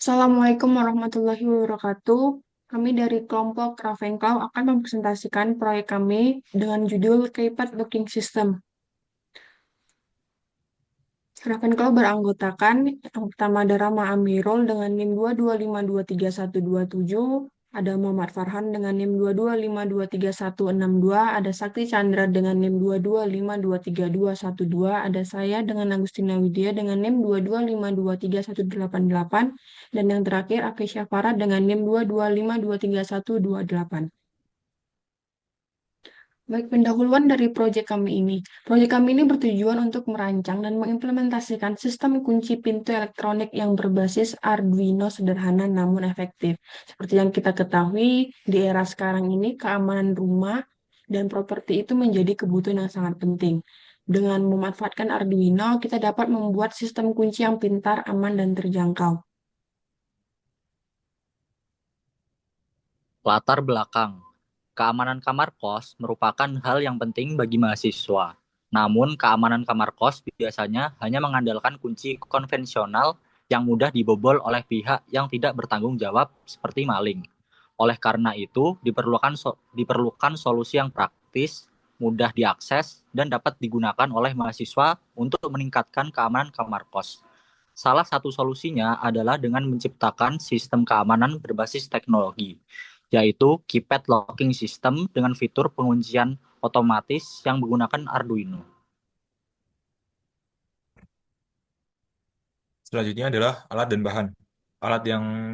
Assalamualaikum warahmatullahi wabarakatuh. Kami dari kelompok Ravenclaw akan mempresentasikan proyek kami dengan judul Keypad Looking System. Ravenclaw beranggotakan yang pertama ada Rama Amirul dengan NIM 225231127, ada Muhammad Farhan dengan NIM 225231162, ada Sakti Chandra dengan NIM 225232212, ada saya dengan Agustina Widya dengan NIM 225231188, dan yang terakhir Akesha Farah dengan NIM 225231128. Baik, pendahuluan dari proyek kami ini. Proyek kami ini bertujuan untuk merancang dan mengimplementasikan sistem kunci pintu elektronik yang berbasis Arduino sederhana namun efektif. Seperti yang kita ketahui, di era sekarang ini keamanan rumah dan properti itu menjadi kebutuhan yang sangat penting. Dengan memanfaatkan Arduino, kita dapat membuat sistem kunci yang pintar, aman, dan terjangkau. Latar belakang. Keamanan kamar kos merupakan hal yang penting bagi mahasiswa. Namun, keamanan kamar kos biasanya hanya mengandalkan kunci konvensional yang mudah dibobol oleh pihak yang tidak bertanggung jawab seperti maling. Oleh karena itu, diperlukan solusi yang praktis, mudah diakses, dan dapat digunakan oleh mahasiswa untuk meningkatkan keamanan kamar kos. Salah satu solusinya adalah dengan menciptakan sistem keamanan berbasis teknologi, yaitu keypad locking system dengan fitur penguncian otomatis yang menggunakan Arduino. Selanjutnya adalah alat dan bahan. Alat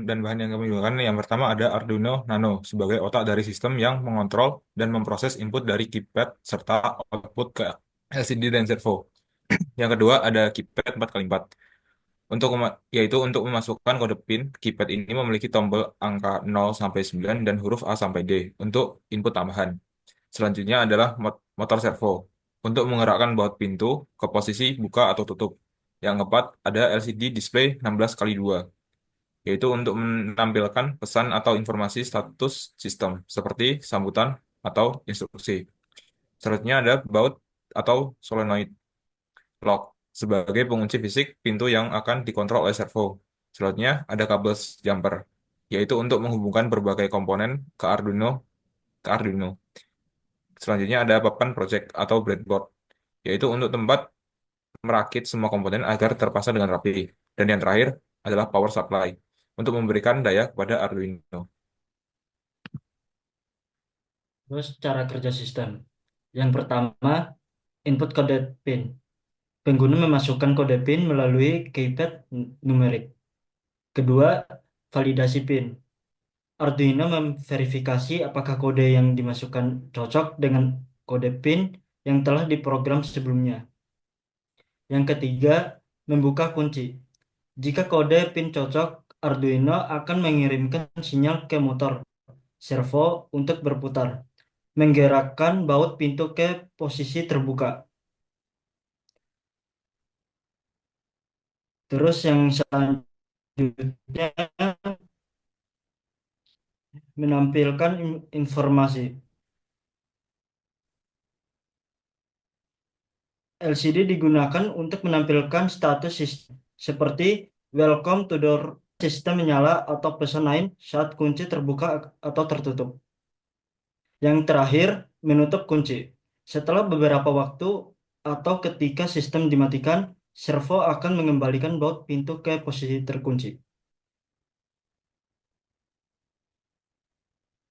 dan bahan yang kami gunakan yang pertama ada Arduino Nano sebagai otak dari sistem yang mengontrol dan memproses input dari keypad serta output ke LCD dan servo. Yang kedua ada keypad 4x4. Yaitu untuk memasukkan kode PIN, keypad ini memiliki tombol angka 0 sampai 9 dan huruf A sampai D untuk input tambahan. Selanjutnya adalah motor servo untuk menggerakkan baut pintu ke posisi buka atau tutup. Yang keempat ada LCD display 16x2, yaitu untuk menampilkan pesan atau informasi status sistem seperti sambutan atau instruksi. Selanjutnya ada baut atau solenoid lock sebagai pengunci fisik pintu yang akan dikontrol oleh servo. Selanjutnya ada kabel jumper, yaitu untuk menghubungkan berbagai komponen ke Arduino. Selanjutnya ada papan project atau breadboard, yaitu untuk tempat merakit semua komponen agar terpasang dengan rapi. Dan yang terakhir adalah power supply untuk memberikan daya kepada Arduino. Terus cara kerja sistem. Yang pertama, input kode PIN. Pengguna memasukkan kode PIN melalui keypad numerik. Kedua, validasi PIN. Arduino memverifikasi apakah kode yang dimasukkan cocok dengan kode PIN yang telah diprogram sebelumnya. Yang ketiga, membuka kunci. Jika kode PIN cocok, Arduino akan mengirimkan sinyal ke motor servo untuk berputar, menggerakkan baut pintu ke posisi terbuka. Terus yang selanjutnya menampilkan informasi. LCD digunakan untuk menampilkan status sistem seperti welcome to door, sistem menyala atau pesan lain saat kunci terbuka atau tertutup. Yang terakhir, menutup kunci. Setelah beberapa waktu atau ketika sistem dimatikan, servo akan mengembalikan baut pintu ke posisi terkunci.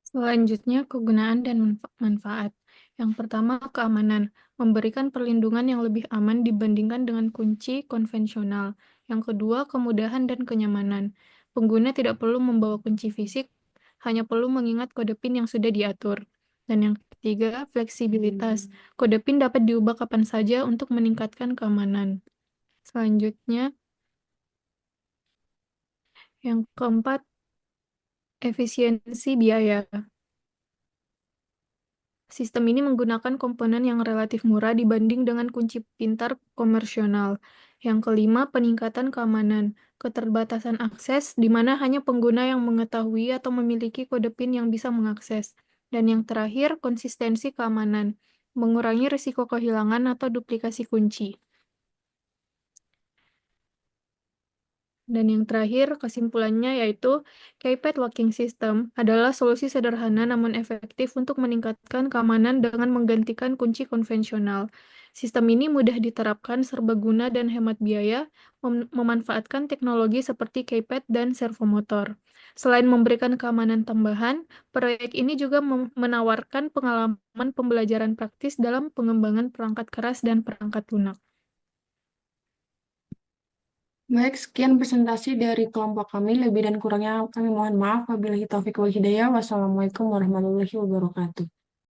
Selanjutnya, kegunaan dan manfaat. Yang pertama, keamanan. Memberikan perlindungan yang lebih aman dibandingkan dengan kunci konvensional. Yang kedua, kemudahan dan kenyamanan. Pengguna tidak perlu membawa kunci fisik, hanya perlu mengingat kode PIN yang sudah diatur. Dan yang ketiga, fleksibilitas. Kode PIN dapat diubah kapan saja untuk meningkatkan keamanan. Selanjutnya, yang keempat, efisiensi biaya. Sistem ini menggunakan komponen yang relatif murah dibanding dengan kunci pintar komersional. Yang kelima, peningkatan keamanan. Keterbatasan akses, di mana hanya pengguna yang mengetahui atau memiliki kode PIN yang bisa mengakses. Dan yang terakhir, konsistensi keamanan. Mengurangi risiko kehilangan atau duplikasi kunci. Dan yang terakhir, kesimpulannya yaitu KeyPad Locking System adalah solusi sederhana namun efektif untuk meningkatkan keamanan dengan menggantikan kunci konvensional. Sistem ini mudah diterapkan, serbaguna, dan hemat biaya, memanfaatkan teknologi seperti KeyPad dan servomotor. Selain memberikan keamanan tambahan, proyek ini juga menawarkan pengalaman pembelajaran praktis dalam pengembangan perangkat keras dan perangkat lunak. Baik, sekian presentasi dari kelompok kami. Lebih dan kurangnya kami mohon maaf. Wabillahi taufiq wal hidayah. Wassalamualaikum warahmatullahi wabarakatuh.